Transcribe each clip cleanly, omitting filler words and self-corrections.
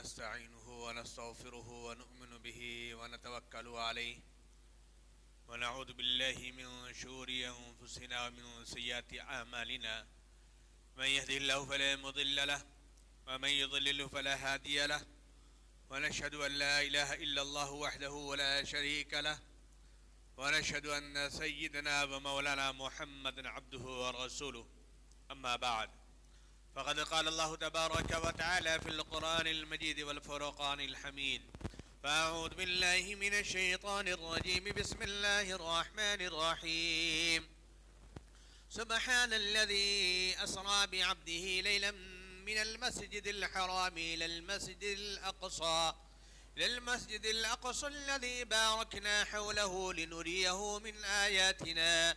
ونستعينه ونستغفره ونؤمن به ونتوكل عليه ونعوذ بالله من شرور أنفسنا ومن سيئات أعمالنا من يهده الله فلا مضل له ومن يضلل فلا هادي له ونشهد أن لا إله إلا الله وحده ولا شريك له ونشهد أن سيدنا ومولانا محمد عبده ورسوله أما بعد فقد قال الله تبارك وتعالى في القرآن المجيد والفرقان الحميد فأعوذ بالله من الشيطان الرجيم بسم الله الرحمن الرحيم سبحان الذي أسرى بعبده ليلا من المسجد الحرام إلى المسجد الأقصى الذي باركنا حوله لنريه من آياتنا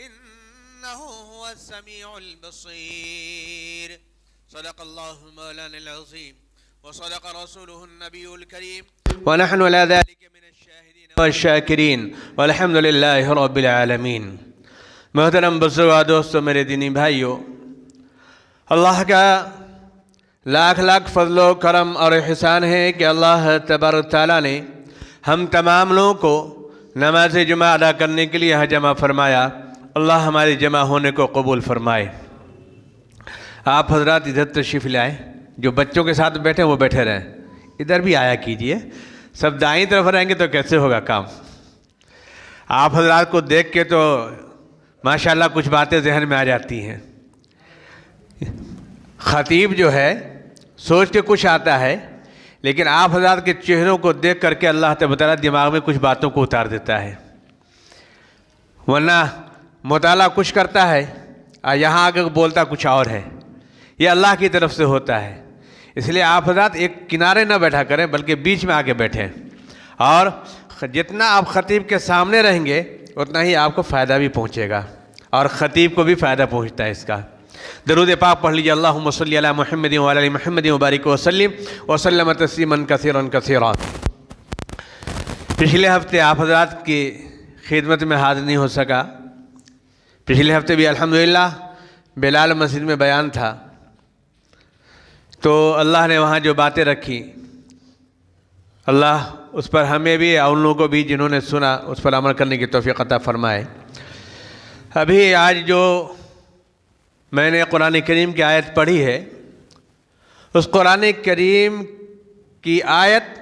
إنه هو السميع البصير صدق الله مولانا العظيم وصدق رسوله النبي الكريم ونحن على ذلك من الشاهدين والشاكرين والحمد لله رب العالمين. محترم بزرگوں دوستو میرے دینی بھائیو، اللہ کا لاکھ لاکھ فضل و کرم اور احسان ہے کہ اللہ تبارک تعالیٰ نے ہم تمام لوگوں کو نماز جمعہ ادا کرنے کے لیے یہاں جمع فرمایا. اللہ ہماری جمع ہونے کو قبول فرمائے. آپ حضرات ادھر تشریف لائیں، جو بچوں کے ساتھ بیٹھے ہیں وہ بیٹھے رہیں، ادھر بھی آیا کیجئے. سب دائیں طرف رہیں گے تو کیسے ہوگا کام؟ آپ حضرات کو دیکھ کے تو ماشاءاللہ کچھ باتیں ذہن میں آ جاتی ہیں. خطیب جو ہے سوچ کے کچھ آتا ہے، لیکن آپ حضرات کے چہروں کو دیکھ کر کے اللہ تعالیٰ دماغ میں کچھ باتوں کو اتار دیتا ہے. ورنہ مطالعہ کچھ کرتا ہے اور یہاں آگے بولتا کچھ اور ہے. یہ اللہ کی طرف سے ہوتا ہے. اس لیے آپ حضرات ایک کنارے نہ بیٹھا کریں بلکہ بیچ میں آ کے بیٹھیں، اور جتنا آپ خطیب کے سامنے رہیں گے اتنا ہی آپ کو فائدہ بھی پہنچے گا اور خطیب کو بھی فائدہ پہنچتا ہے اس کا. درود پاک پڑھ لیجیے. اللہم صلی علی محمد وعلی آل محمد وبارک وسلم وسلم تسلیما کثیرا کثیرا. پچھلے ہفتے آپ حضرات کی خدمت میں حاضر نہیں ہو سکا. پچھلے ہفتے بھی الحمدللہ بلال مسجد میں بیان تھا، تو اللہ نے وہاں جو باتیں رکھی اللہ اس پر ہمیں بھی اور ان لوگوں کو بھی جنہوں نے سنا اس پر عمل کرنے کی توفیق عطا فرمائے. ابھی آج جو میں نے قرآن کریم کی آیت پڑھی ہے، اس قرآن کریم کی آیت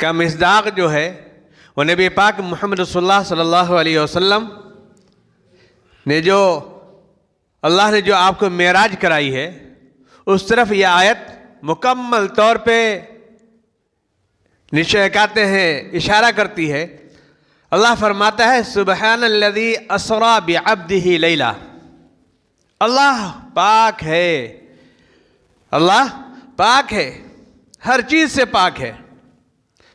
کا مصداق جو ہے وہ نبی پاک محمد رسول اللہ صلی اللہ علیہ وسلم نے جو اللہ نے جو آپ کو معراج کرائی ہے، اس طرف یہ آیت مکمل طور پہ نشان کہتے ہیں اشارہ کرتی ہے. اللہ فرماتا ہے سبحان الذی اسری بعبدہ لیلا. اللہ پاک ہے، اللہ پاک ہے، ہر چیز سے پاک ہے.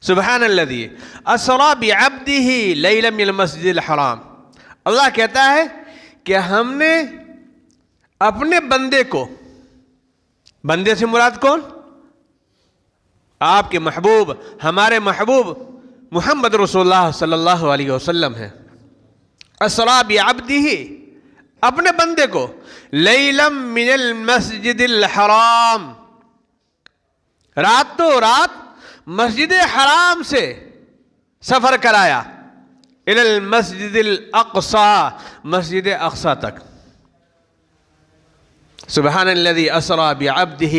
سبحان الذی اسری بعبدہ لیلا من المسجد الحرام. اللہ کہتا ہے کہ ہم نے اپنے بندے کو، بندے سے مراد کون؟ آپ کے محبوب، ہمارے محبوب محمد رسول اللہ صلی اللہ علیہ وسلم ہے. اسری بعبدہ، اپنے بندے کو، لیلا من المسجد الحرام، راتوں رات مسجد حرام سے سفر کرایا، الی المسجد الاقصی، مسجد اقصی تک. سبحان الذي اسرى بعبده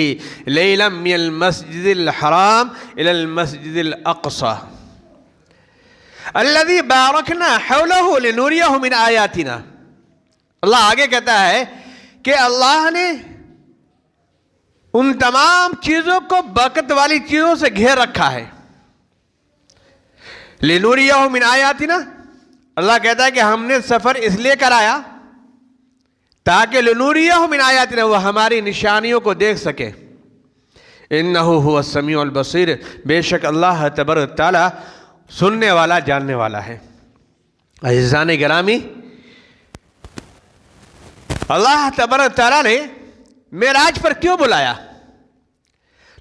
ليلا من المسجد الحرام الى المسجد الاقصى الذي باركنا حوله لنريه من آياتنا. اللہ آگے کہتا ہے کہ اللہ نے ان تمام چیزوں کو برکت والی چیزوں سے گھیر رکھا ہے. لنريه من آیاتنا، اللہ کہتا ہے کہ ہم نے سفر اس لیے کرایا تاکہ لنوریہ من آیاتنا، وہ ہماری نشانیوں کو دیکھ سکے. انہ هو السمیع البصیر، بے شک اللہ تبارک تعالیٰ سننے والا جاننے والا ہے. عزیزان گرامی، اللہ تبارک تعالیٰ نے معراج پر کیوں بلایا؟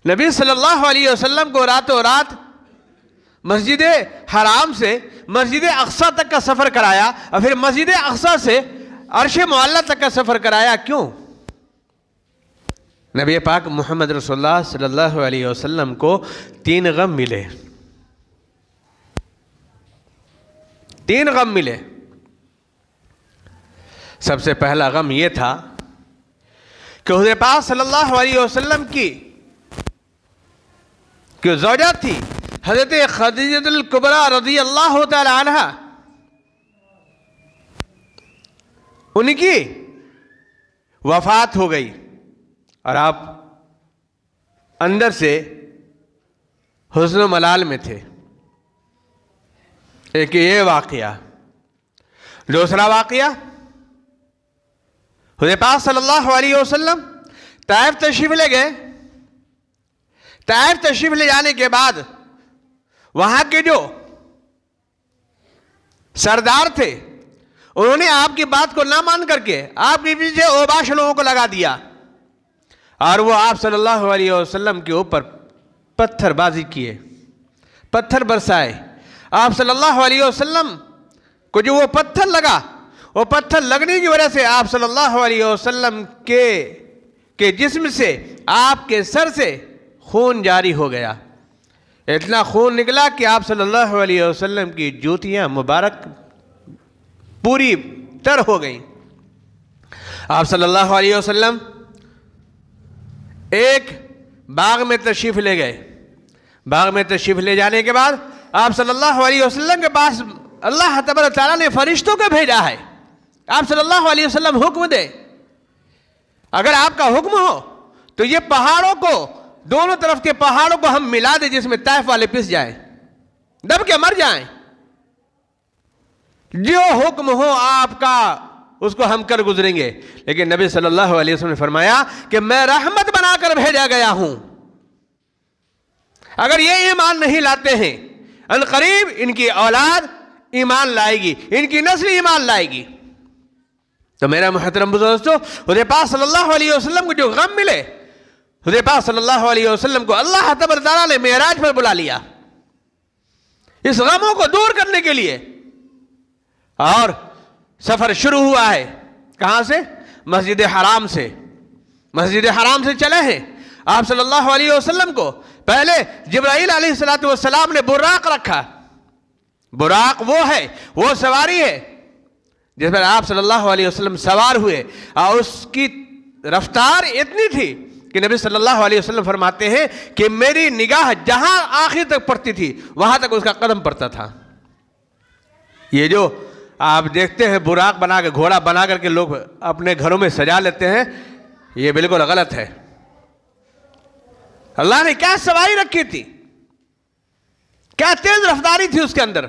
نبی صلی اللہ علیہ وسلم کو راتوں رات مسجد حرام سے مسجد اقصی تک کا سفر کرایا اور پھر مسجد اقصی سے عرش معلیٰ تک کا سفر کرایا. کیوں؟ نبی پاک محمد رسول اللہ صلی اللہ علیہ وسلم کو 3 غم ملے، 3 غم ملے۔ سب سے پہلا غم یہ تھا کہ حضور پاک صلی اللہ علیہ وسلم کی جو زوجہ تھی حضرت خدیجہ الکبریٰ رضی اللہ تعالی عنہ، ان کی وفات ہو گئی، اور آپ اندر سے حزن و ملال میں تھے۔ ایک یہ واقعہ۔ دوسرا واقعہ، حضور پاک صلی اللہ علیہ وسلم طائف تشریف لے گئے۔ طائف تشریف لے جانے کے بعد وہاں کے جو سردار تھے انہوں نے آپ کی بات کو نہ مان کر کے آپ کے پیچھے اوباش لوگوں کو لگا دیا، اور وہ آپ صلی اللہ علیہ وسلم کے اوپر پتھر بازی کیے، پتھر برسائے۔ آپ صلی اللہ علیہ وسلم کو جو وہ پتھر لگا، وہ پتھر لگنے کی وجہ سے آپ صلی اللہ علیہ وسلم کے جسم سے، آپ کے سر سے خون جاری ہو گیا۔ اتنا خون نکلا کہ آپ صلی اللہ علیہ وسلم کی جوتیاں مبارک پوری تر ہو گئیں۔ آپ صلی اللہ علیہ وسلم ایک باغ میں تشریف لے گئے۔ باغ میں تشریف لے جانے کے بعد آپ صلی اللہ علیہ وسلم کے پاس اللہ تبارک تعالیٰ نے فرشتوں کو بھیجا ہے۔ آپ صلی اللہ علیہ وسلم حکم دے، اگر آپ کا حکم ہو تو یہ پہاڑوں کو، دونوں طرف کے پہاڑوں کو ہم ملا دیں جس میں طائف والے پس جائیں، دب کے مر جائیں۔ جو حکم ہو آپ کا اس کو ہم کر گزریں گے۔ لیکن نبی صلی اللہ علیہ وسلم نے فرمایا کہ میں رحمت بنا کر بھیجا گیا ہوں، اگر یہ ایمان نہیں لاتے ہیں عنقریب ان کی اولاد ایمان لائے گی، ان کی نسل ایمان لائے گی۔ تو میرا محترم دوستو، حضور پاک صلی اللہ علیہ وسلم کو جو غم ملے، حضور پاک صلی اللہ علیہ وسلم کو اللہ تبارک تعالیٰ نے معراج پر بلا لیا اس غموں کو دور کرنے کے لیے، اور سفر شروع ہوا ہے۔ کہاں سے؟ مسجد حرام سے۔ مسجد حرام سے چلے ہیں۔ آپ صلی اللہ علیہ وسلم کو پہلے جبرائیل علیہ السلام نے براق رکھا۔ براق وہ ہے، وہ سواری ہے جس پر آپ صلی اللہ علیہ وسلم سوار ہوئے، اور اس کی رفتار اتنی تھی کہ نبی صلی اللہ علیہ وسلم فرماتے ہیں کہ میری نگاہ جہاں آخر تک پڑتی تھی وہاں تک اس کا قدم پڑتا تھا۔ یہ جو آپ دیکھتے ہیں براق بنا کے، گھوڑا بنا کر کے لوگ اپنے گھروں میں سجا لیتے ہیں، یہ بالکل غلط ہے۔ اللہ نے کیا سواری رکھی تھی، کیا تیز رفتاری تھی اس کے اندر۔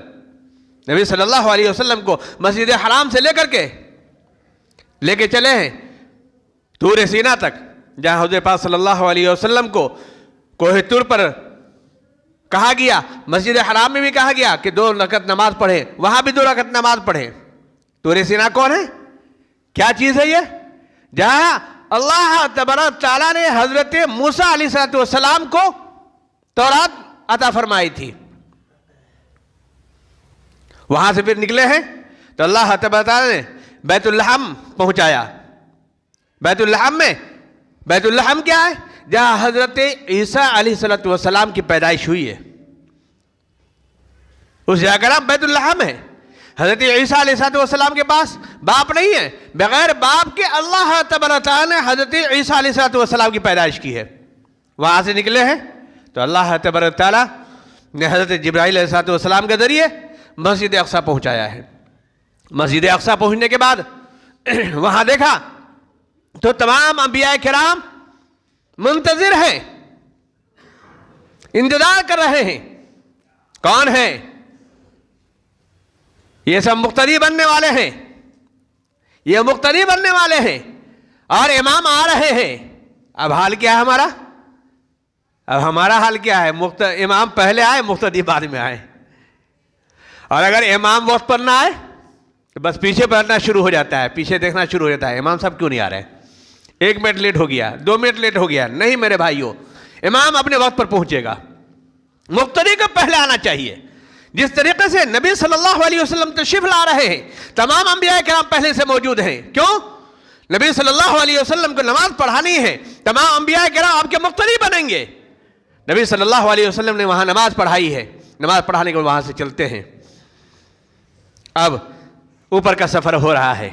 نبی صلی اللہ علیہ وسلم کو مسجد حرام سے لے کے چلے ہیں طور سینا تک، جہاں حضور پاک صلی اللہ علیہ وسلم کو کوہ طور پر کہا گیا، مسجد حرام میں بھی کہا گیا کہ 2 رکعت نماز پڑھیں، وہاں بھی 2 رکعت نماز پڑھیں۔ طور سینا کون ہے؟ کیا چیز ہے یہ؟ جہاں اللہ تبارک تعالیٰ نے حضرت موسیٰ علیہ السلام کو تورات عطا فرمائی تھی۔ وہاں سے پھر نکلے ہیں تو اللہ تبارک تعالیٰ نے بیت اللحم پہنچایا۔ بیت اللحم کیا ہے؟ جہاں حضرت عیسیٰ علیہ السلام کی پیدائش ہوئی ہے، اس جگہ کا نام بیت اللحم ہے۔ حضرت عیسیٰ علیہ السلام کے پاس باپ نہیں ہے، بغیر باپ کے اللہ تبارک تعالیٰ نے حضرت عیسیٰ علیہ السلام کی پیدائش کی ہے۔ وہاں سے نکلے ہیں تو اللہ تبارک تعالیٰ نے حضرت جبرائیل علیہ السلام کے ذریعے مسجد اقصیٰ پہنچایا ہے۔ مسجد اقصیٰ پہنچنے کے بعد وہاں دیکھا تو تمام انبیاء کرام منتظر ہیں، انتظار کر رہے ہیں۔ کون ہیں؟ یہ سب مقتدی بننے والے ہیں، یہ مقتدی بننے والے ہیں، اور امام آ رہے ہیں۔ اب حال کیا ہے ہمارا؟ اب ہمارا حال کیا ہے؟ امام پہلے آئے، مقتدی بعد میں آئے۔ اور اگر امام وقت پر نہ آئے تو بس پیچھے پڑھنا شروع ہو جاتا ہے، پیچھے دیکھنا شروع ہو جاتا ہے، امام صاحب کیوں نہیں آ رہے؟ 1 منٹ لیٹ ہو گیا، 2 منٹ لیٹ ہو گیا۔ نہیں میرے بھائیوں، امام اپنے وقت پر پہنچے گا۔ مقتدی کو پہلے آنا چاہیے۔ جس طریقے سے نبی صلی اللہ علیہ وسلم تشریف لا رہے ہیں، تمام انبیاء کرام پہلے سے موجود ہیں۔ کیوں؟ نبی صلی اللہ علیہ وسلم کو نماز پڑھانی ہے، تمام انبیاء کرام آپ کے مقتدی بنیں گے۔ نبی صلی اللہ علیہ وسلم نے وہاں نماز پڑھائی ہے، نماز پڑھانے کے بعد وہاں سے چلتے ہیں۔ اب اوپر کا سفر ہو رہا ہے،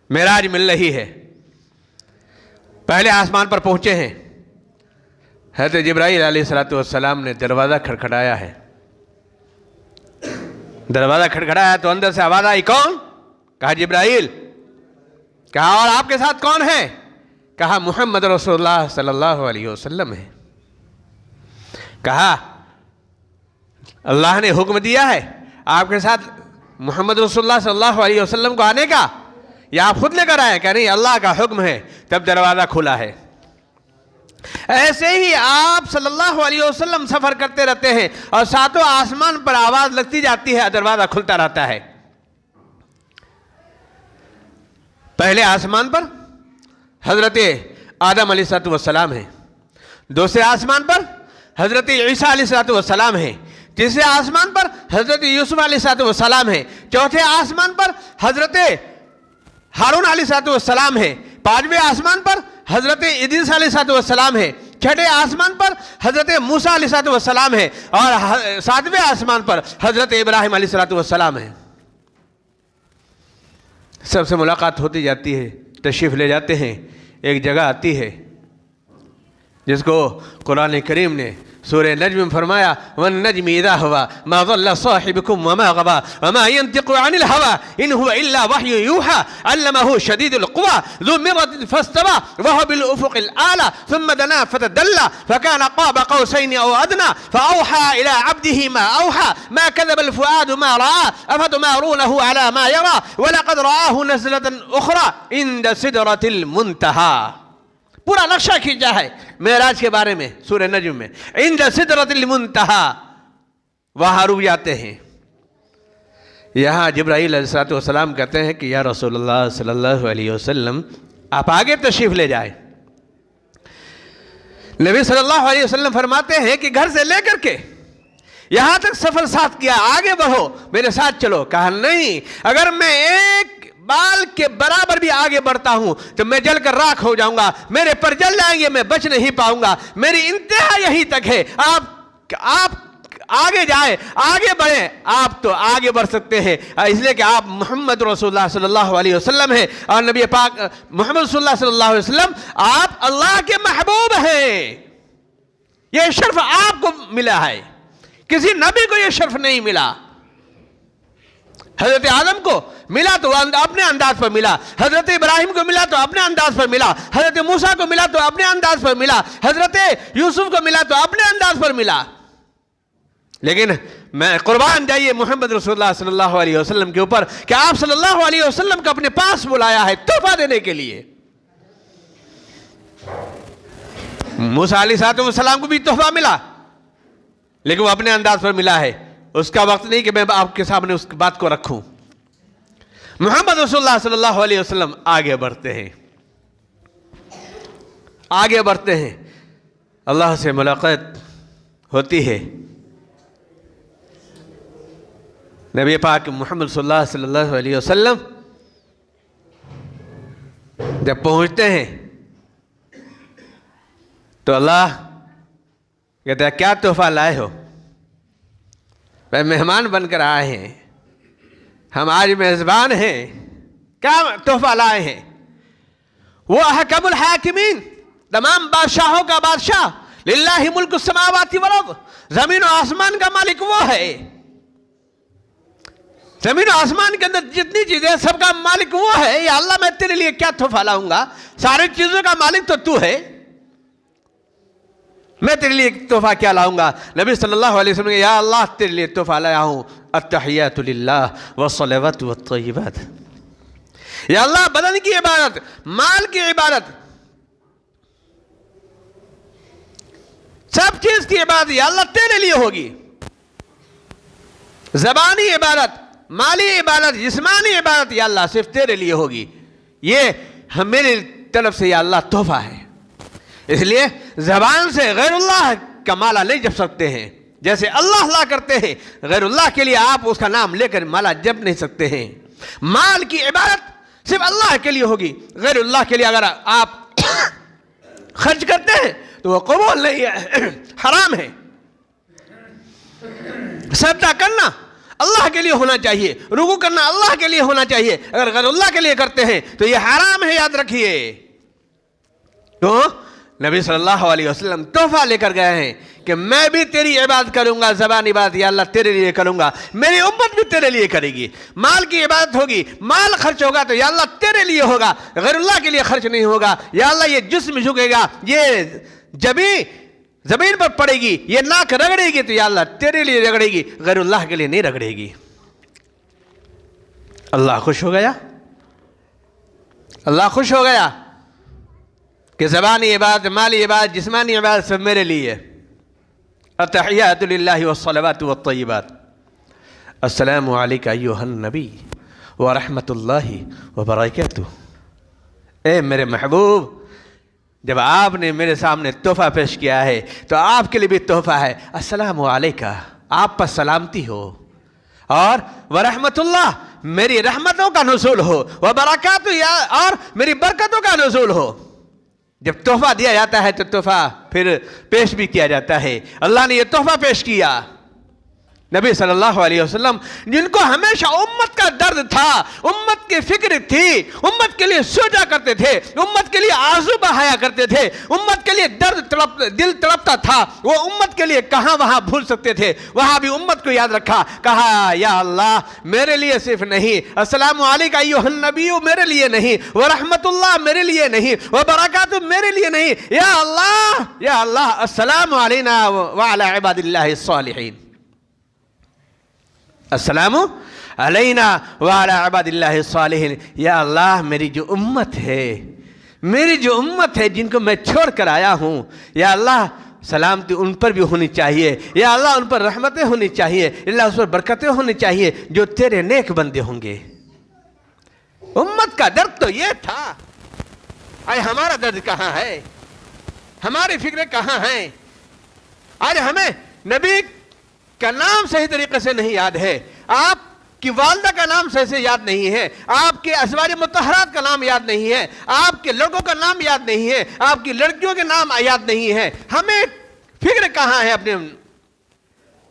معراج مل رہی ہے، پہلے آسمان پر پہنچے ہیں، حضرت جبرائیل علیہ السلام نے دروازہ کھڑکھڑایا ہے۔ دروازہ کھڑکھڑایا تو اندر سے آواز آئی، کون؟ کہا جبرائیل۔ کہا اور آپ کے ساتھ کون ہے؟ کہا محمد رسول اللہ صلی اللہ علیہ وسلم ہے۔ کہا اللہ نے حکم دیا ہے آپ کے ساتھ محمد رسول اللہ صلی اللہ علیہ وسلم کو آنے کا، یا آپ خود لے کر آئے؟ کہ نہیں، اللہ کا حکم ہے۔ تب دروازہ کھلا ہے۔ ایسے ہی آپ صلی اللہ علیہ وسلم سفر کرتے رہتے ہیں اور ساتوں آسمان پر آواز لگتی جاتی ہے، دروازہ کھلتا رہتا ہے۔ پہلے آسمان پر حضرت آدم علیہ السلام ہیں، دوسرے آسمان پر حضرت عیسیٰ علیہ السلام ہیں، تیسرے آسمان پر حضرت یوسف علیہ السلام ہیں، چوتھے آسمان پر حضرت ہارون علیہ السلام ہے، پانچویں آسمان پر حضرت ادریس علیہ السلام ہے، چھٹے آسمان پر حضرت موسیٰ علیہ السلام ہے، اور ساتویں آسمان پر حضرت ابراہیم علیہ السلام ہے۔ سب سے ملاقات ہوتی جاتی ہے، تشریف لے جاتے ہیں۔ ایک جگہ آتی ہے جس کو قرآن کریم نے سورہ نجم میں فرمایا، وَالنَّجْمِ إِذَا هَوَىٰ مَا ضَلَّ صَاحِبُكُمْ وَمَا غَوَىٰ وَمَا يَنطِقُ عَنِ الْهَوَىٰ إِنْ هُوَ إِلَّا وَحْيٌ يُوحَىٰ عَلَّمَهُ شَدِيدُ الْقُوَىٰ ذُو مِرَّةٍ فَاسْتَوَىٰ وَهُوَ بِالْأُفُقِ الْأَعْلَىٰ ثُمَّ دَنَا فَتَدَلَّىٰ فَكَانَ قَابَ قَوْسَيْنِ أَوْ أَدْنَىٰ فَأَوْحَىٰ إِلَىٰ عَبْدِهِ مَا أَوْحَىٰ مَا كَذَبَ الْفُؤَادُ مَا رَأَىٰ أَفَتُمَارُونَهُ عَلَىٰ مَا يَرَىٰ وَلَقَدْ رَآهُ نَزْلَةً أُخْرَىٰ عِندَ سِدْرَةِ الْمُنتَهَىٰ۔ پورا نقشہ کھینچا ہے معراج کے بارے میں سورہ نجم میں، عند سدرۃ المنتہا، وہاں رک جاتے ہیں۔ یہاں جبرائیل علیہ السلام کہتے ہیں کہ یا رسول اللہ صلی اللہ علیہ وسلم آپ آگے تشریف لے جائیں۔ نبی صلی اللہ علیہ وسلم فرماتے ہیں کہ گھر سے لے کر کے یہاں تک سفر ساتھ کیا، آگے بڑھو، میرے ساتھ چلو۔ کہا نہیں، اگر میں ایک بال کے برابر بھی آگے بڑھتا ہوں تو میں جل کر راکھ ہو جاؤں گا، میرے پر جل جائیں گے، میں بچ نہیں پاؤں گا، میری انتہا یہی تک ہے۔ آپ آگے جائیں، آگے بڑھیں، آپ تو آگے بڑھ سکتے ہیں اس لیے کہ آپ محمد رسول اللہ صلی اللہ علیہ وسلم ہیں، اور نبی پاک محمد رسول اللہ صلی اللہ علیہ وسلم آپ اللہ کے محبوب ہیں۔ یہ شرف آپ کو ملا ہے، کسی نبی کو یہ شرف نہیں ملا۔ حضرت آدم کو ملا تو اپنے انداز پر ملا، حضرت ابراہیم کو ملا تو اپنے انداز پر ملا، حضرت موسیٰ کو ملا تو اپنے انداز پر ملا، حضرت یوسف کو ملا تو اپنے انداز پر ملا۔ لیکن میں قربان جائیے محمد رسول اللہ صلی اللہ علیہ وسلم کے اوپر کہ آپ صلی اللہ علیہ وسلم کو اپنے پاس بلایا ہے تحفہ دینے کے لیے۔ موسیٰ علیہ السلام کو بھی تحفہ ملا، لیکن وہ اپنے انداز پر ملا ہے۔ اس کا وقت نہیں کہ میں آپ کے سامنے اس بات کو رکھوں۔ محمد رسول اللہ صلی اللہ علیہ وسلم آگے بڑھتے ہیں، آگے بڑھتے ہیں، اللہ سے ملاقات ہوتی ہے۔ نبی پاک محمد صلی اللہ علیہ وسلم جب پہنچتے ہیں تو اللہ کہتا ہے کیا تحفہ لائے ہو؟ میں مہمان بن کر آئے ہیں، ہم آج میزبان ہیں، کیا تحفہ لائے ہیں؟ وہ احکم الحاکمین، تمام بادشاہوں کا بادشاہ، للہ ملک السماوات والارض، زمین و آسمان کا مالک وہ ہے۔ زمین و آسمان کے اندر جتنی چیزیں سب کا مالک وہ ہے۔ یا اللہ میں تیرے لیے کیا تحفہ لاؤں گا؟ ساری چیزوں کا مالک تو ہے، میں تیرے لیے تحفہ کیا لاؤں گا؟ نبی صلی اللہ علیہ وسلم کہ یا اللہ تیرے لیے تحفہ لایا ہوں، التحیات للہ والصلوات والطیبات۔ یا اللہ بدن کی عبادت، مال کی عبادت، سب چیز کی عبادت یا اللہ تیرے لیے ہوگی۔ زبانی عبادت، مالی عبادت، جسمانی عبادت یا اللہ صرف تیرے لیے ہوگی۔ یہ میری طرف سے یا اللہ تحفہ ہے۔ اس لیے زبان سے غیر اللہ کا مالا نہیں جپ سکتے ہیں، جیسے اللہ اللہ کرتے ہیں غیر اللہ کے لیے آپ اس کا نام لے کر مالا جپ نہیں سکتے ہیں۔ مال کی عبادت صرف اللہ کے لیے ہوگی. غیر اللہ کے لیے اگر آپ خرچ کرتے ہیں تو وہ قبول نہیں ہے, حرام ہے. صدقہ کرنا اللہ کے لیے ہونا چاہیے, رکوع کرنا اللہ کے لیے ہونا چاہیے. اگر غیر اللہ کے لیے کرتے ہیں تو یہ حرام ہے, یاد رکھیے. تو نبی صلی اللہ علیہ وسلم تحفہ لے کر گئے ہیں کہ میں بھی تیری عبادت کروں گا, زبانی عبادت یا اللہ تیرے لیے کروں گا, میری امت بھی تیرے لیے کرے گی. مال کی عبادت ہوگی, مال خرچ ہوگا تو یا اللہ تیرے لیے ہوگا, غیر اللہ کے لیے خرچ نہیں ہوگا. یا اللہ یہ جسم جھکے گا, یہ جبیں زمین پر پڑے گی, یہ ناک رگڑے گی تو یا اللہ تیرے لیے رگڑے گی, غیر اللہ کے لیے نہیں رگڑے گی. اللہ خوش ہو گیا, اللہ خوش ہو گیا کہ زبانی عبادت, مالی عبادت, جسمانی عبادت سب میرے لیے. التحیات للہ والصلوات والطیبات. السلام علیکہ ایہا النبی ورحمۃ اللہ وبرکاتہ. اے میرے محبوب, جب آپ نے میرے سامنے تحفہ پیش کیا ہے تو آپ کے لیے بھی تحفہ ہے. السلام علیکہ, آپ پر سلامتی ہو, اور ورحمۃ اللہ, میری رحمتوں کا نزول ہو, وبرکاتہ, اور میری برکتوں کا نزول ہو. جب تحفہ دیا جاتا ہے تو تحفہ پھر پیش بھی کیا جاتا ہے. اللہ نے یہ تحفہ پیش کیا. نبی صلی اللہ علیہ وسلم جن کو ہمیشہ امت کا درد تھا, امت کی فکر تھی, امت کے لیے سوچا کرتے تھے, امت کے لیے آرزو بہایا کرتے تھے, امت کے لیے دل تڑپتا تھا, وہ امت کے لیے کہاں وہاں بھول سکتے تھے, وہاں بھی امت کو یاد رکھا. کہا یا اللہ میرے لیے صرف نہیں, السلام علیکہ ایہا النبی میرے لیے نہیں, ورحمت اللہ میرے لیے نہیں, وبرکاتہ میرے لیے نہیں, یا اللہ السلام علینا وعلی عباد اللہ الصالحین. السلام علینا وعلی عباد اللہ الصالحین. یا اللہ میری جو امت ہے, جن کو میں چھوڑ کر آیا ہوں, یا اللہ سلامتی ان پر بھی ہونی چاہیے, یا اللہ ان پر رحمتیں ہونی چاہیے, اللہ اس پر برکتیں ہونی چاہیے جو تیرے نیک بندے ہوں گے. امت کا درد تو یہ تھا. آج ہمارا درد کہاں ہے, ہماری فکریں کہاں ہیں؟ آج ہمیں نبی کا نام صحیح طریقے سے نہیں یاد ہے, آپ کی والدہ کا نام صحیح سے یاد نہیں ہے, آپ کے ازواج مطہرات کا نام یاد نہیں ہے, آپ کے لڑکوں کا نام یاد نہیں ہے, آپ کی لڑکیوں کے نام یاد نہیں ہے. ہمیں فکر کہاں ہے اپنے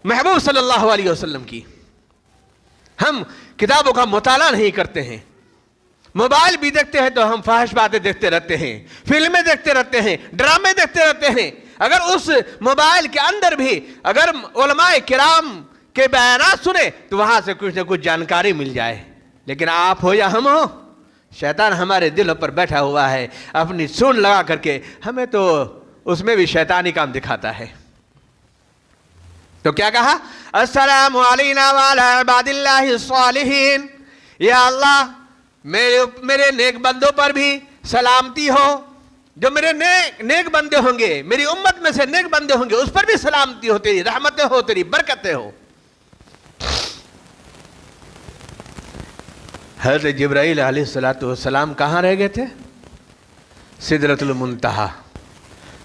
محبوب صلی اللہ علیہ وسلم کی؟ ہم کتابوں کا مطالعہ نہیں کرتے ہیں, موبائل بھی دیکھتے ہیں تو ہم فحش باتیں دیکھتے رہتے ہیں, فلمیں دیکھتے رہتے ہیں, ڈرامے دیکھتے رہتے ہیں. اگر اس موبائل کے اندر بھی اگر علماء کرام کے بیانات سنے تو وہاں سے کچھ نہ کچھ جانکاری مل جائے. لیکن آپ ہو یا ہم ہو, شیطان ہمارے دلوں پر بیٹھا ہوا ہے اپنی سون لگا کر کے, ہمیں تو اس میں بھی شیطانی کام دکھاتا ہے. تو کیا کہا؟ السلام علینا وعلی عباد اللہ الصالحین. یا اللہ میرے نیک بندوں پر بھی سلامتی ہو, جو میرے نیک بندے ہوں گے, میری امت میں سے نیک بندے ہوں گے, اس پر بھی سلامتی ہو, تیری رحمتیں ہو, تیری برکتیں ہو. حضرت جبرائیل علیہ السلام کہاں رہ گئے تھے؟ سدرۃ المنتہا.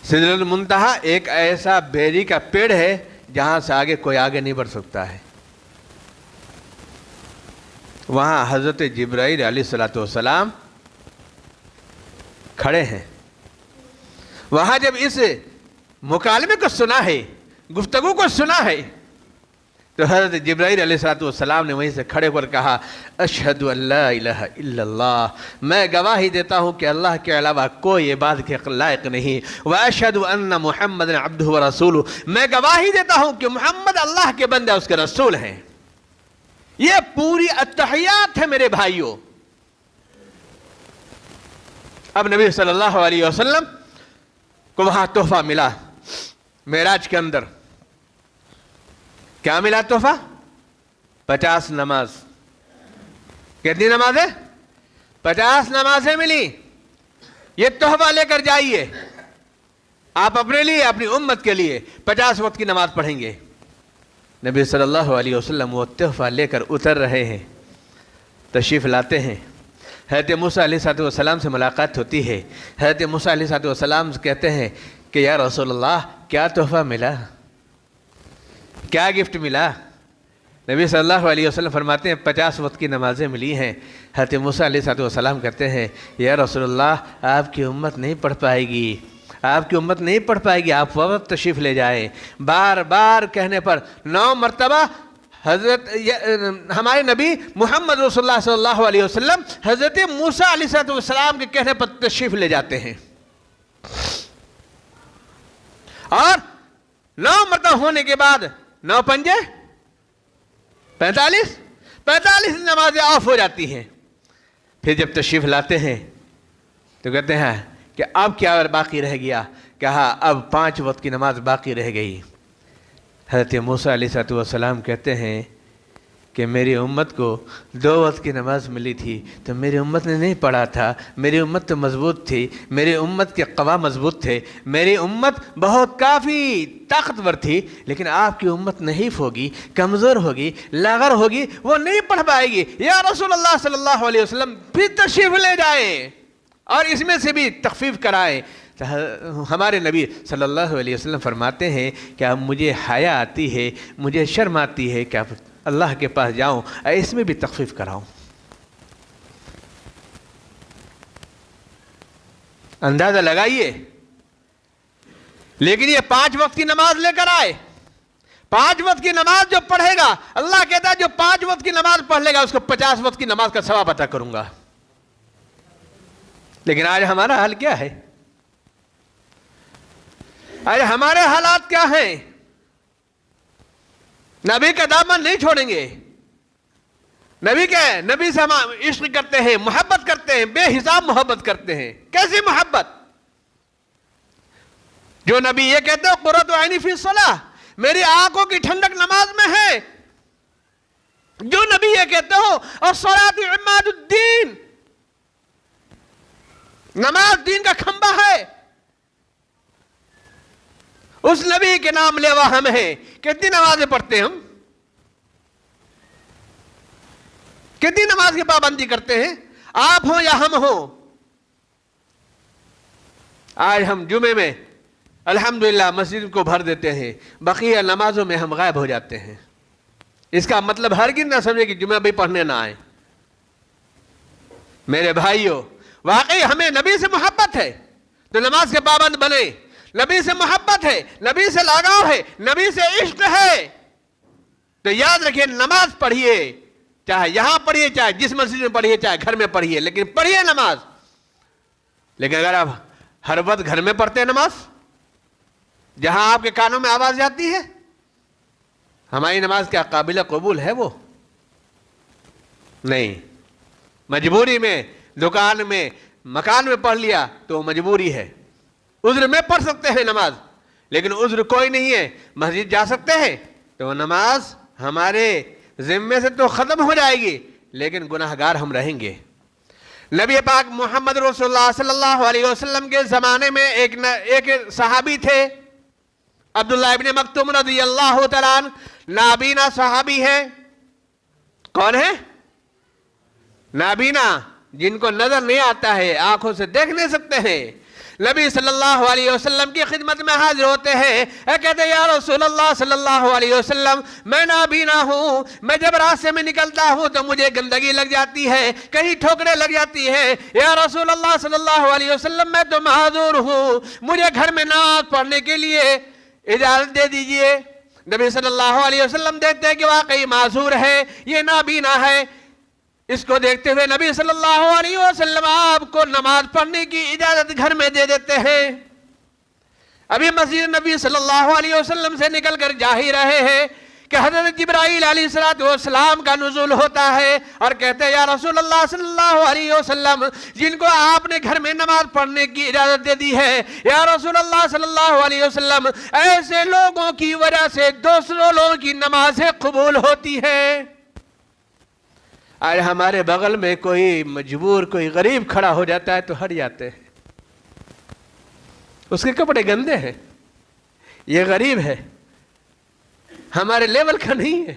سدرۃ المنتہا ایک ایسا بیری کا پیڑ ہے جہاں سے آگے کوئی آگے نہیں بڑھ سکتا ہے. وہاں حضرت جبرائیل علیہ السلام کھڑے ہیں. وہاں جب اس مکالمے کو سنا ہے, گفتگو کو سنا ہے, تو حضرت جبرائیل علیہ السلام نے وہیں سے کھڑے ہو کر کہا اشہد ان لا الہ الا اللہ, میں گواہی دیتا ہوں کہ اللہ کے علاوہ کوئی عبادت کے لائق نہیں, واشہد ان محمد عبدہ ورسولہ, میں گواہی دیتا ہوں کہ محمد اللہ کے بندے اس کے رسول ہیں. یہ پوری التحیات ہے میرے بھائیوں. اب نبی صلی اللہ علیہ وسلم کو وہاں تحفہ ملا معراج کے اندر. کیا ملا تحفہ؟ 50 نماز. کتنی نمازیں؟ 50 نمازیں ملی. یہ تحفہ لے کر جائیے آپ اپنے لیے, اپنی امت کے لیے 50 وقت کی نماز پڑھیں گے. نبی صلی اللہ علیہ وسلم وہ تحفہ لے کر اتر رہے ہیں, تشریف لاتے ہیں. حضرت موسیٰ علیہ السلام سے ملاقات ہوتی ہے. حضرت موسیٰ علیہ السلام کہتے ہیں کہ یا رسول اللہ کیا تحفہ ملا, کیا گفٹ ملا؟ نبی صلی اللہ علیہ وسلم فرماتے ہیں 50 وقت کی نمازیں ملی ہیں۔ حضرت موسیٰ علیہ السلام کہتے ہیں یا رسول اللہ آپ کی امت نہیں پڑھ پائے گی، آپ کی امت نہیں پڑھ پائے گی، آپ وقت تشریف لے جائیں۔ بار بار کہنے پر 9 مرتبہ حضرت ہمارے نبی محمد رسول اللہ صلی اللہ علیہ وسلم حضرت موسیٰ علیہ السلام کے کہنے پر تشریف لے جاتے ہیں، اور 9 مرتبہ ہونے کے بعد 9 پنجے 45 نمازیں آف ہو جاتی ہیں۔ پھر جب تشریف لاتے ہیں تو کہتے ہیں کہ اب کیا باقی رہ گیا؟ کہا اب 5 وقت کی نماز باقی رہ گئی۔ حضرت موسیٰ علیہ السلام کہتے ہیں کہ میری امت کو 2 وقت کی نماز ملی تھی تو میری امت نے نہیں پڑھا تھا، میری امت تو مضبوط تھی، میری امت کے قوا مضبوط تھے، میری امت بہت کافی طاقتور تھی، لیکن آپ کی امت نحیف ہوگی، کمزور ہوگی، لاغر ہوگی، وہ نہیں پڑھ پائے گی۔ یا رسول اللہ صلی اللہ علیہ وسلم پھر تشریف لے جائیں اور اس میں سے بھی تخفیف کرائیں۔ ہمارے نبی صلی اللہ علیہ وسلم فرماتے ہیں کہ اب مجھے حیا آتی ہے، مجھے شرم آتی ہے کہ اب اللہ کے پاس جاؤں، اس میں بھی تخفیف کراؤں۔ اندازہ لگائیے، لیکن یہ 5 وقت کی نماز لے کر آئے۔ 5 وقت کی نماز جو پڑھے گا، اللہ کہتا ہے جو 5 وقت کی نماز پڑھ لے گا اس کو 50 وقت کی نماز کا ثواب عطا کروں گا۔ لیکن آج ہمارا حال کیا ہے؟ آج ہمارے حالات کیا ہیں؟ نبی کا دامن نہیں چھوڑیں گے، نبی سے ہم عشق کرتے ہیں، محبت کرتے ہیں، بے حساب محبت کرتے ہیں۔ کیسی محبت؟ جو نبی یہ کہتے ہیں قرۃ عینی فی الصلاۃ، میری آنکھوں کی ٹھنڈک نماز میں ہے۔ جو نبی یہ کہتے ہو الصلاۃ عماد الدین، نماز دین کا کھمبا ہے، اس نبی کے نام لیوا ہم ہیں۔ کتنی نمازیں پڑھتے ہیں ہم؟ کتنی نماز کی پابندی کرتے ہیں؟ آپ ہوں یا ہم ہوں؟ آج ہم جمعے میں الحمدللہ مسجد کو بھر دیتے ہیں، بقیہ نمازوں میں ہم غائب ہو جاتے ہیں۔ اس کا مطلب ہرگز نہ سمجھے کہ جمعہ بھی پڑھنے نہ آئے۔ میرے بھائیوں، واقعی ہمیں نبی سے محبت ہے تو نماز کے پابند بنے۔ نبی سے محبت ہے، نبی سے لگاؤ ہے، نبی سے عشق ہے تو یاد رکھیے نماز پڑھیے، چاہے یہاں پڑھیے، چاہے جس مسجد میں پڑھیے، چاہے گھر میں پڑھیے، لیکن پڑھیے نماز۔ لیکن اگر آپ ہر وقت گھر میں پڑھتے ہیں نماز، جہاں آپ کے کانوں میں آواز جاتی ہے، ہماری نماز کیا قابل قبول ہے؟ وہ نہیں۔ مجبوری میں، دکان میں، مکان میں پڑھ لیا تو مجبوری ہے۔ عذر میں پڑھ سکتے ہیں نماز، لیکن عذر کوئی نہیں ہے، مسجد جا سکتے ہیں تو نماز ہمارے ذمے سے تو ختم ہو جائے گی، لیکن گناہگار ہم رہیں گے۔ نبی پاک محمد رسول اللہ صلی اللہ علیہ وسلم کے زمانے میں ایک صحابی تھے، عبداللہ ابن مکتوم رضی اللہ تعالیٰ عنہ، نابینا صحابی ہے۔ کون ہے؟ نابینا، جن کو نظر نہیں آتا ہے، آنکھوں سے دیکھ نہیں سکتے ہیں۔ نبی صلی اللہ علیہ وسلم کی خدمت میں حاضر ہوتے ہیں، کہتے ہیں یا رسول اللہ صلی اللہ علیہ وسلم میں نابینا ہوں، میں جب راستے میں نکلتا ہوں تو مجھے گندگی لگ جاتی ہے، کہیں ٹھوکریں لگ جاتی ہیں، یا رسول اللہ صلی اللہ علیہ وسلم میں تو معذور ہوں، مجھے گھر میں نماز پڑھنے کے لیے اجازت دے دیجئے۔ نبی صلی اللہ علیہ وسلم دیکھتے ہیں کہ واقعی معذور ہے، یہ نابینا ہے۔ اس کو دیکھتے ہوئے نبی صلی اللہ علیہ وسلم آپ کو نماز پڑھنے کی اجازت گھر میں دے دیتے ہیں۔ ابھی مسجد نبی صلی اللہ علیہ وسلم سے نکل کر جا ہی رہے ہیں کہ حضرت جبرائیل علیہ السلام کا نزول ہوتا ہے اور کہتے ہیں یا رسول اللہ صلی اللہ علیہ وسلم جن کو آپ نے گھر میں نماز پڑھنے کی اجازت دے دی ہے، یا رسول اللہ صلی اللہ علیہ وسلم ایسے لوگوں کی وجہ سے دوسروں لوگوں کی نمازیں قبول ہوتی ہیں۔ آج ہمارے بغل میں کوئی مجبور، کوئی غریب کھڑا ہو جاتا ہے تو ہٹ جاتے ہیں، اس کے کپڑے گندے ہیں، یہ غریب ہے، ہمارے لیول کا نہیں ہے۔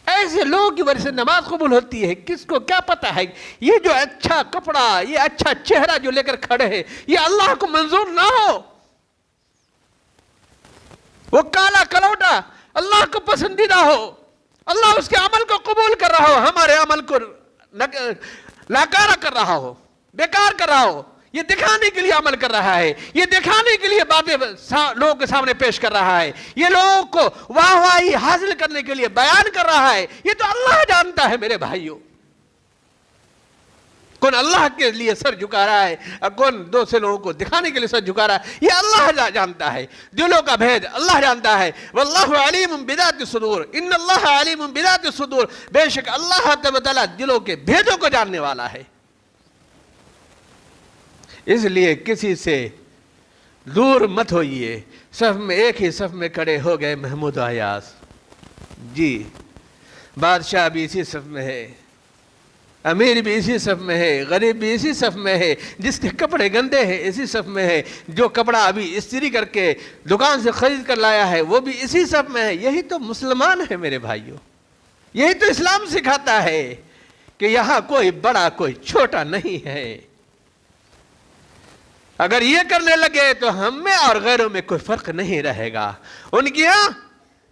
ایسے لوگوں کی وجہ سے نماز قبول ہوتی ہے، کس کو کیا پتا ہے یہ جو اچھا کپڑا، یہ اچھا چہرہ جو لے کر کھڑے ہیں یہ اللہ کو منظور نہ ہو۔ وہ کالا کلوٹا اللہ کو پسندیدہ ہو، اللہ اس کے عمل کو قبول کر رہا ہو، ہمارے عمل کو لاکارہ کر رہا ہو، بیکار کر رہا ہو، یہ دکھانے کے لیے عمل کر رہا ہے، یہ دکھانے کے لیے باتیں لوگوں کے سامنے پیش کر رہا ہے، یہ لوگوں کو واہ واہی حاصل کرنے کے لیے بیان کر رہا ہے، یہ تو اللہ جانتا ہے میرے بھائیوں۔ کون اللہ کے لیے سر جھکا رہا ہے اور کون دوسرے لوگوں کو دکھانے کے لیے سر جھکا رہا ہے، یہ اللہ جانتا ہے، دلوں کا بھید اللہ جانتا ہے۔ واللہ علیم بذات الصدور، ان اللہ علیم بذات الصدور، بے شک اللہ تعالیٰ دلوں کے بھیدوں کو جاننے والا ہے۔ اس لیے کسی سے دور مت ہوئیے۔ صف میں ایک ہی صف میں کھڑے ہو گئے محمود و ایاز، جی بادشاہ بھی اسی صف میں ہے، امیر بھی اسی صف میں ہے، غریب بھی اسی صف میں ہے، جس کے کپڑے گندے ہیں اسی صف میں ہے، جو کپڑا ابھی استری کر کے دکان سے خرید کر لایا ہے وہ بھی اسی صف میں ہے۔ یہی تو مسلمان ہے میرے بھائیوں، یہی تو اسلام سکھاتا ہے کہ یہاں کوئی بڑا کوئی چھوٹا نہیں ہے۔ اگر یہ کرنے لگے تو ہم میں اور غیروں میں کوئی فرق نہیں رہے گا۔ ان کی یہاں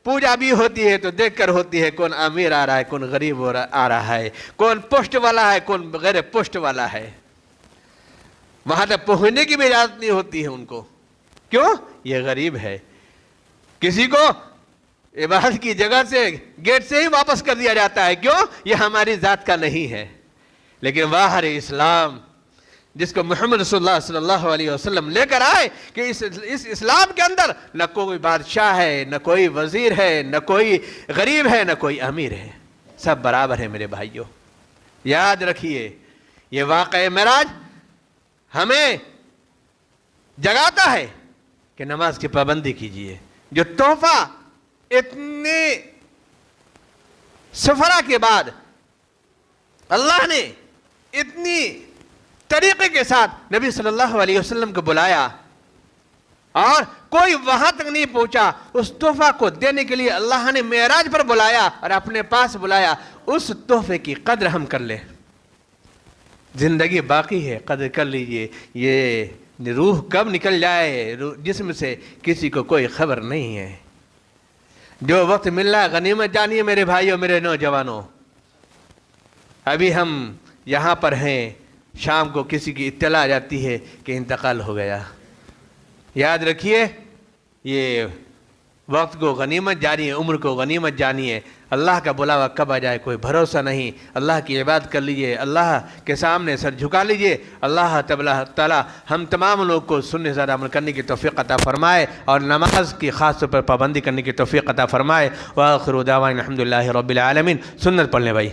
پوجا بھی ہوتی ہے تو دیکھ کر ہوتی ہے، کون امیر آ رہا ہے، کون غریب آ رہا ہے، کون پوسٹ والا ہے، کون غیر پوسٹ والا ہے۔ وہاں تک پہنچنے کی بھی اجازت نہیں ہوتی ہے ان کو، کیوں؟ یہ غریب ہے۔ کسی کو عبادت کی جگہ سے گیٹ سے ہی واپس کر دیا جاتا ہے، کیوں؟ یہ ہماری ذات کا نہیں ہے۔ لیکن باہر اسلام جس کو محمد صلی اللہ علیہ وسلم لے کر آئے کہ اس اسلام کے اندر نہ کوئی بادشاہ ہے، نہ کوئی وزیر ہے، نہ کوئی غریب ہے، نہ کوئی امیر ہے، سب برابر ہیں میرے بھائیوں۔ یاد رکھیے یہ واقعہ معراج ہمیں جگاتا ہے کہ نماز کی پابندی کیجیے۔ جو تحفہ اتنے سفرہ کے بعد اللہ نے اتنی طریقے کے ساتھ نبی صلی اللہ علیہ وسلم کو بلایا اور کوئی وہاں تک نہیں پہنچا، اس تحفہ کو دینے کے لیے اللہ نے معراج پر بلایا اور اپنے پاس بلایا۔ اس تحفے کی قدر ہم کر لیں، زندگی باقی ہے، قدر کر لیجئے۔ یہ روح کب نکل جائے جسم سے کسی کو کوئی خبر نہیں ہے۔ جو وقت مل رہا ہے غنیمت جانیے میرے بھائیوں، میرے نوجوانوں۔ ابھی ہم یہاں پر ہیں، شام کو کسی کی اطلاع آ جاتی ہے کہ انتقال ہو گیا۔ یاد رکھیے یہ وقت کو غنیمت جانیے، عمر کو غنیمت جانیے۔ اللہ کا بلاوا کب آ جائے کوئی بھروسہ نہیں۔ اللہ کی عبادت کر لیجئے، اللہ کے سامنے سر جھکا لیجئے۔ اللہ تعالیٰ ہم تمام لوگ کو سننے زیادہ عمل کرنے کی توفیق عطا فرمائے اور نماز کی خاص طور پر پابندی کرنے کی توفیق عطا فرمائے۔ وآخر دعوانا الحمدللہ رب العالمین۔ سنت پڑھ لیں بھائی۔